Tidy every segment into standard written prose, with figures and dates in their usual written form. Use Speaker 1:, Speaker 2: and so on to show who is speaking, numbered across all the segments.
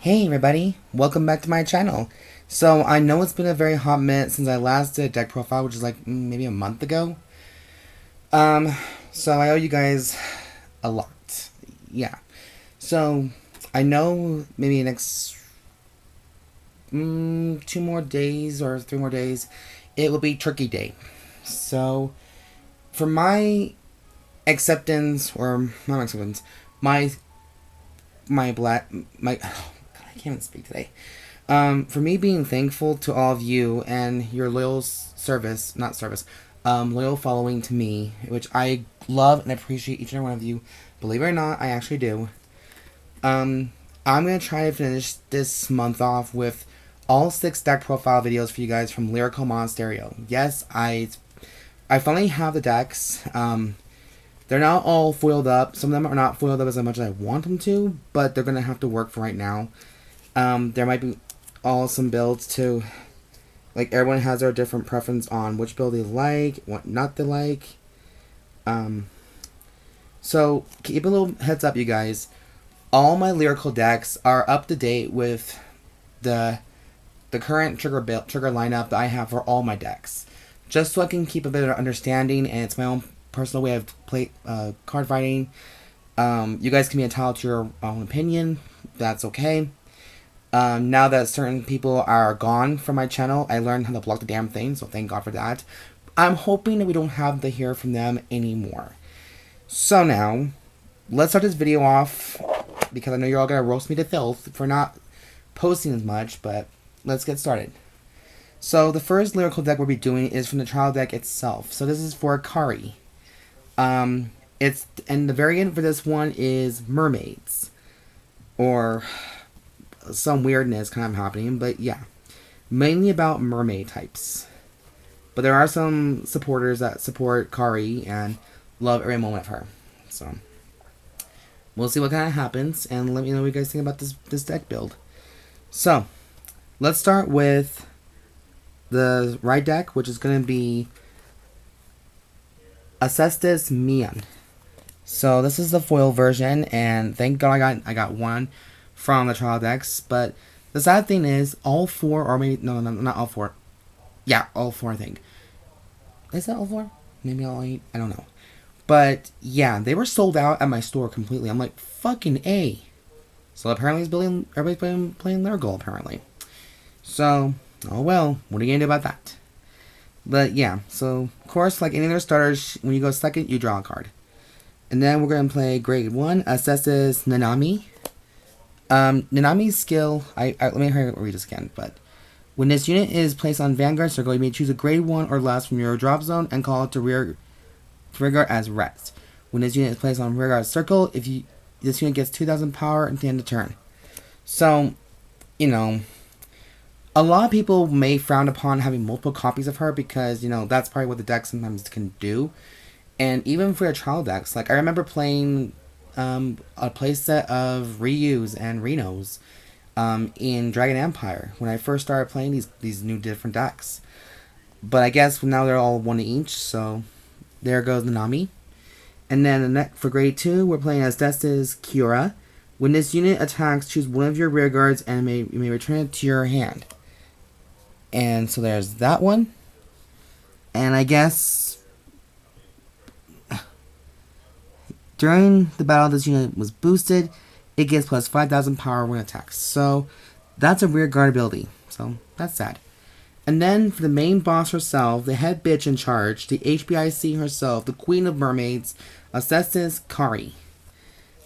Speaker 1: Hey everybody, welcome back to my channel. So I know it's been a very hot minute since I last did a deck profile, which is like maybe a month ago. Um, so I owe you guys a lot. Yeah. So I know maybe next 2 more days or 3 more days, it will be Turkey Day. So for my acceptance, or not my acceptance, my black my I can't even speak today. For me being thankful to all of you and your loyal loyal following to me, which I love and appreciate each and every one of you. Believe it or not, I actually do. I'm gonna try to finish this month off with all 6 deck profile videos for you guys from Lyrical Monasterio. Yes, I finally have the decks. They're not all foiled up. Some of them are not foiled up as much as I want them to, but they're gonna have to work for right now. There might be some builds too. Like, everyone has their different preference on which build they like, what not they like. So keep a little heads up, you guys. All my Lyrical decks are up to date with the current trigger lineup that I have for all my decks, just so I can keep a bit of understanding, and it's my own personal way of card fighting. You guys can be entitled to your own opinion. That's okay. Now that certain people are gone from my channel, I learned how to block the damn thing, so thank God for that. I'm hoping that we don't have to hear from them anymore. So now, let's start this video off, because I know you're all going to roast me to filth for not posting as much, but let's get started. So the first Lyrical deck we'll be doing is from the trial deck itself. So this is for Kairi. And the variant for this one is Mermaids, or some weirdness kind of happening, but yeah, mainly about mermaid types. But there are some supporters that support Kairi and love every moment of her. So we'll see what kind of happens, and let me know what you guys think about this deck build. So let's start with the right deck, which is going to be Astesice Mion. So this is the foil version, and thank God I got one from the trial decks. But the sad thing is, all 4, or maybe no, not all 4. Yeah, all 4, I think. Is that all 4? Maybe all 8. I don't know. But yeah, they were sold out at my store completely. I'm like, fucking A. So apparently everybody's playing Lyrical apparently. So, oh well, what are you gonna do about that? But yeah, so of course, like any other starters, when you go second, you draw a card. And then we're gonna play grade 1, Astesice Nanami. Nanami's skill, let me read this again, but when this unit is placed on Vanguard circle, you may choose a grade 1 or less from your drop zone and call it to rearguard as rest. When this unit is placed on rearguard circle, this unit gets 2,000 power at the end of turn. So, you know, a lot of people may frown upon having multiple copies of her because, you know, that's probably what the deck sometimes can do. And even for the trial decks, like I remember playing a playset of Receus and Renos in Dragon Empire when I first started playing these new different decks. But I guess now they're all 1 each, so there goes Nanami. And then for grade 2, we're playing Astesice Kiyora. When this unit attacks, choose one of your rear guards and you may return it to your hand. And so there's that one. And I guess during the battle this unit was boosted, it gets plus 5,000 power when it attacks. So that's a rear guard ability. So that's sad. And then for the main boss herself, the head bitch in charge, the HBIC herself, the queen of mermaids, Astesice Kairi.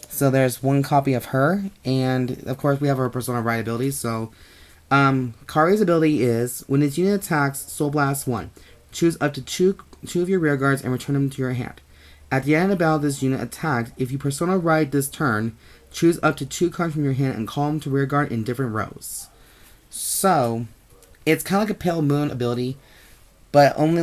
Speaker 1: So there's one copy of her, and of course we have her Persona Ride ability. So Kairi's ability is, when this unit attacks, Soul Blast 1. Choose up to two of your rear guards and return them to your hand. At the end of the battle this unit attacked, if you Persona Ride this turn, choose up to 2 cards from your hand and call them to rear guard in different rows. So it's kind of like a Pale Moon ability, but only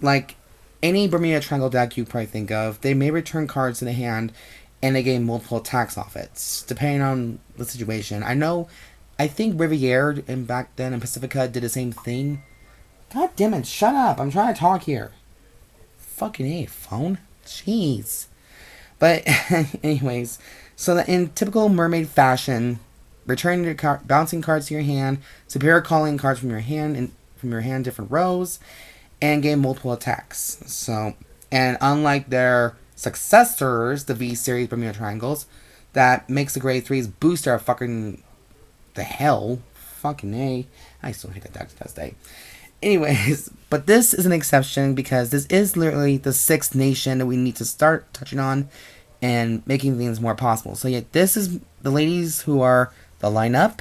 Speaker 1: like any Bermuda Triangle deck you probably think of. They may return cards to the hand, and they gain multiple attacks off it, depending on the situation. I think Riviere and back then in Pacifica did the same thing. God damn it, shut up. I'm trying to talk here. Fucking A, phone. Jeez. But anyways, so that in typical mermaid fashion, return your bouncing cards to your hand, superior calling cards from your hand and from your hand different rows, and gain multiple attacks. So, and unlike their successors, the V series Bermuda Triangles, that makes the grade 3s booster fucking the hell. Fucking A. I still hate that deck to this day. Anyways, but this is an exception because this is literally the 6th nation that we need to start touching on and making things more possible. So yeah, this is the ladies who are the lineup.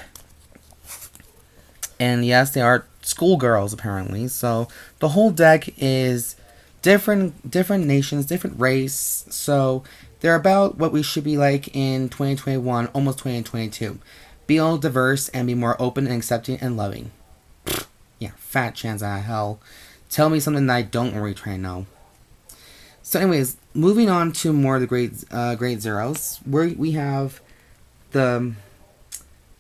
Speaker 1: And yes, they are schoolgirls apparently. So the whole deck is different nations, different race. So they're about what we should be like in 2021, almost 2022. Be all diverse and be more open and accepting and loving. Yeah, fat chance out of hell. Tell me something that I don't already try to know. So anyways, moving on to more of the grade zeros. We have the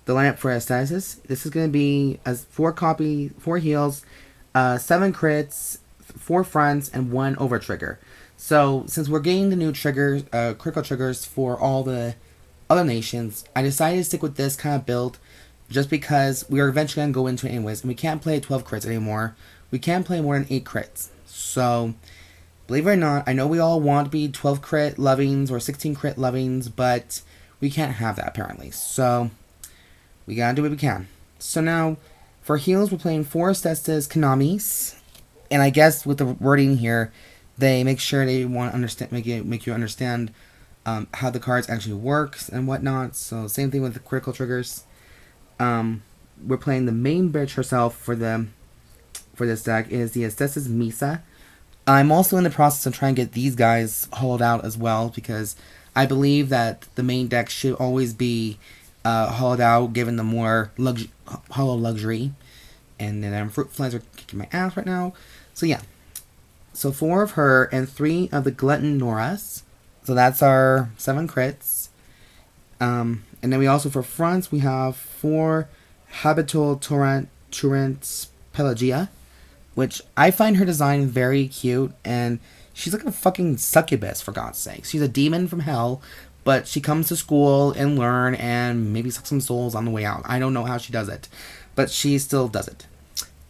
Speaker 1: lineup for Astesice. This is going to be as 4 heals, 7 crits, 4 fronts, and 1 over trigger. So since we're getting the new triggers, critical triggers for all the other nations, I decided to stick with this kind of build just because we are eventually going to go into it anyways, and we can't play 12 crits anymore. We can't play more than 8 crits. So, believe it or not, I know we all want to be 12 crit lovings or 16 crit lovings, but we can't have that apparently. So, we gotta do what we can. So now, for heals, we're playing 4 Astesice Kanamis, and I guess with the wording here, they make sure they want to understand, make you understand how the cards actually works and whatnot. So same thing with the critical triggers. We're playing the main bitch herself for this deck is the Astesice Misa. I'm also in the process of trying to get these guys hollowed out as well because I believe that the main deck should always be hollowed out, given the more hollow luxury. And then Fruit Flies are kicking my ass right now. So yeah. So 4 of her and 3 of the Glutton Noras. So that's our 7 crits. And then we also, for fronts, we have 4 Habitual Truant Pelageya, which I find her design very cute, and she's like a fucking succubus, for God's sake. She's a demon from hell, but she comes to school and learn and maybe suck some souls on the way out. I don't know how she does it, but she still does it.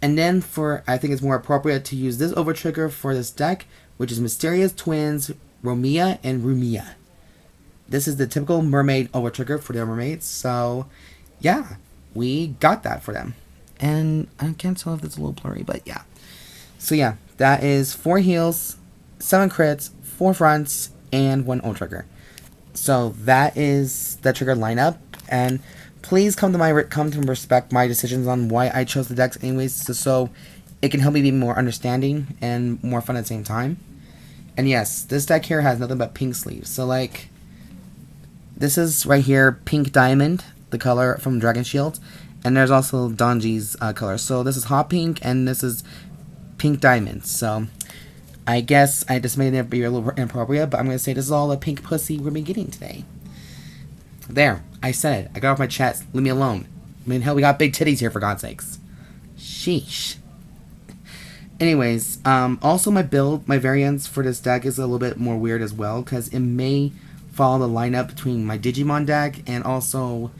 Speaker 1: And then I think it's more appropriate to use this over trigger for this deck, which is Mysterious Twins, Romia, and Rumia. This is the typical mermaid over trigger for their mermaids, so yeah, we got that for them. And I can't tell if it's a little blurry, but yeah. So yeah, that is 4 heals, 7 crits, 4 fronts, and 1 O trigger. So that is the trigger lineup, and please come to respect my decisions on why I chose the decks anyways, so it can help me be more understanding and more fun at the same time. And yes, this deck here has nothing but pink sleeves. So like, this is right here, Pink Diamond, the color from Dragon Shield. And there's also Donji's color. So this is Hot Pink, and this is Pink Diamond. So I guess I just made it be a little inappropriate, but I'm going to say this is all the pink pussy we're getting today. There, I said it. I got off my chest. Leave me alone. I mean, hell, we got big titties here, for God's sakes. Sheesh. Anyways, also my variants for this deck is a little bit more weird as well, because it may follow the lineup between my Digimon deck and also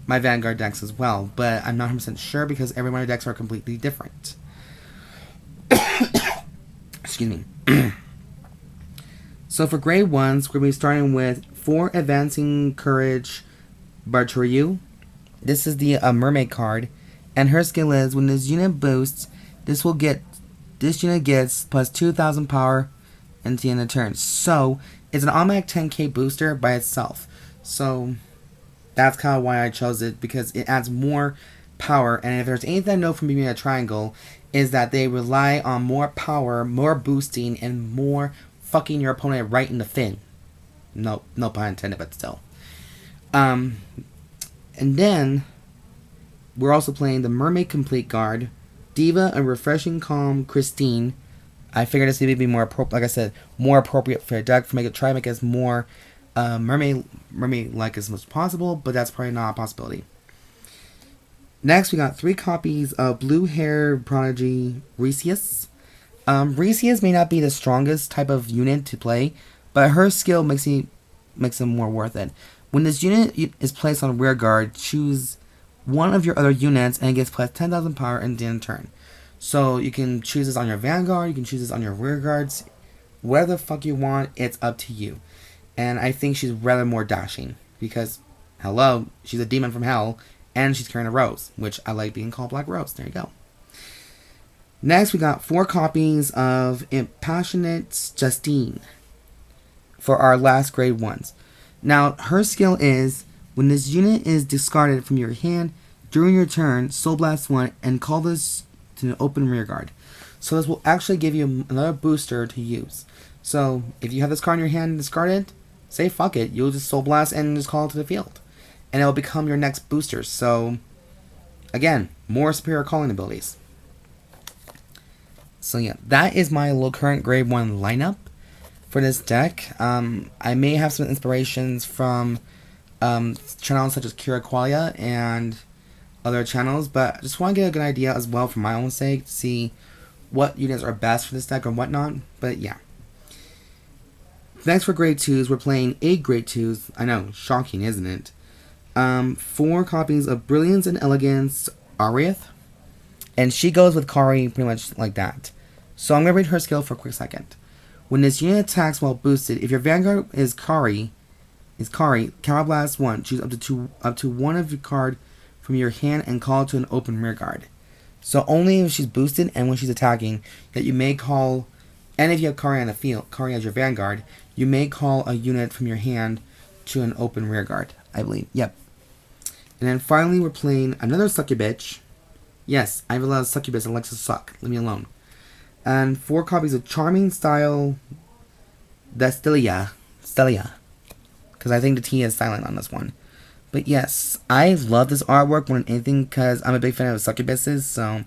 Speaker 1: my Vanguard decks as well, but I'm not 100% sure because every one of my decks are completely different. Excuse me. So for grade 1s, we're going to be starting with 4 Advancing Courage Bertieu. This is the Mermaid card, and her skill is when this unit boosts, this unit gets plus 2,000 power until the end of the turn. So it's an automatic 10k booster by itself. So that's kind of why I chose it, because it adds more power. And if there's anything I know from being a triangle, is that they rely on more power, more boosting, and more fucking your opponent right in the fin. No pun intended, but still. And then we're also playing the Mermaid Complete Guard, Diva, a Refreshing Calm Christine. I figured this would be more appropriate, like I said, more appropriate for a deck, try to make it as more mermaid-like as much as possible, but that's probably not a possibility. Next, we got 3 copies of Blue Hair Prodigy Receus. Receus may not be the strongest type of unit to play, but her skill makes it more worth it. When this unit is placed on rear guard, choose one of your other units, and it gets plus 10,000 power in the end turn. So you can choose this on your Vanguard, you can choose this on your rear guards, whatever the fuck you want, it's up to you. And I think she's rather more dashing, because, hello, she's a demon from hell, and she's carrying a rose, which I like being called Black Rose. There you go. Next, we got 4 copies of Appassionate Justine for our last grade 1s. Now, her skill is, when this unit is discarded from your hand during your turn, Soul Blast 1 and call this to an open rear guard. So this will actually give you another booster to use. So if you have this card in your hand and discard it, say fuck it, you'll just Soul Blast and just call it to the field. And it will become your next booster. So, again, more superior calling abilities. So yeah, that is my little current grade 1 lineup for this deck. I may have some inspirations from channels such as Kira Qualia and other channels, but I just want to get a good idea as well for my own sake to see what units are best for this deck or whatnot. But yeah. Next for grade 2s, we're playing 8 grade 2s. I know, shocking, isn't it? 4 copies of Brilliance and Elegance Aerith. And she goes with Kairi pretty much like that. So I'm going to read her skill for a quick second. When this unit attacks while boosted, if your Vanguard is Kairi, Counter Blast 1, choose up to one of your card from your hand and call it to an open rear guard. So only if she's boosted and when she's attacking, that you may call, and if you have Kairi on the field, Kairi as your Vanguard, you may call a unit from your hand to an open rear guard, I believe. Yep. And then finally we're playing another Succubitch. Yes, I have a lot of Succubus that likes to suck. Leave me alone. And 4 copies of Charming Style Astesice. Because I think the T is silent on this one. But yes, I love this artwork more than anything because I'm a big fan of Succubuses, so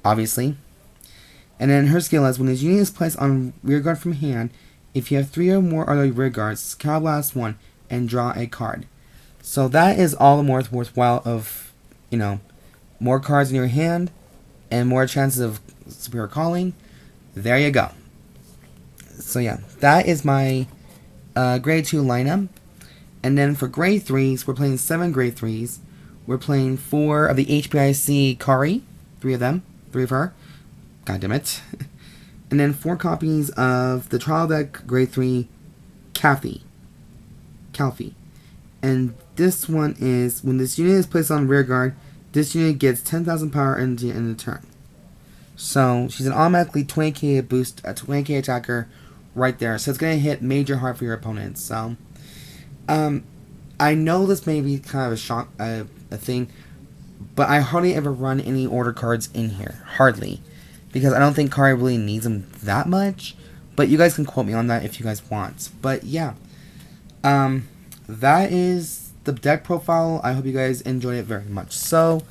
Speaker 1: obviously. And then her skill is, when this unit is placed on rear guard from hand, if you have 3 or more other rear guards, Counter Blast 1 and draw a card. So that is all the more worthwhile of, you know, more cards in your hand and more chances of superior calling. There you go. So yeah, that is my grade 2 lineup. And then for grade 3s, we're playing 7 grade 3s. We're playing 4 of the HPIC Kairi. 3 of them. 3 of her. God damn it. And then 4 copies of the trial deck grade 3 Calfy. And this one is, when this unit is placed on rear guard, this unit gets 10,000 power in the turn. So she's an automatically 20k boost, a 20k attacker right there. So it's going to hit major hard for your opponents. So I know this may be kind of a shock, a thing, but I hardly ever run any order cards in here. Hardly. Because I don't think Kairi really needs them that much. But you guys can quote me on that if you guys want. But yeah. That is the deck profile. I hope you guys enjoyed it very much. So,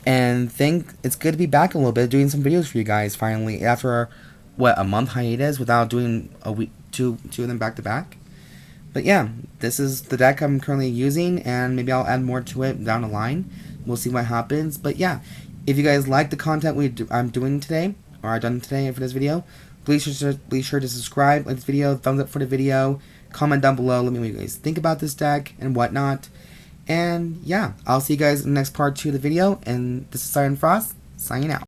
Speaker 1: and think it's good to be back a little bit, doing some videos for you guys finally after what, a month hiatus without doing a week, two of them back to back. But yeah, this is the deck I'm currently using, and maybe I'll add more to it down the line. We'll see what happens. But yeah, if you guys like the content I'm doing today, or I've done today for this video, please sure to subscribe, like this video, thumbs up for the video, comment down below, let me know what you guys think about this deck and whatnot. And yeah, I'll see you guys in the next part 2 of the video, and this is Siren Frost, signing out.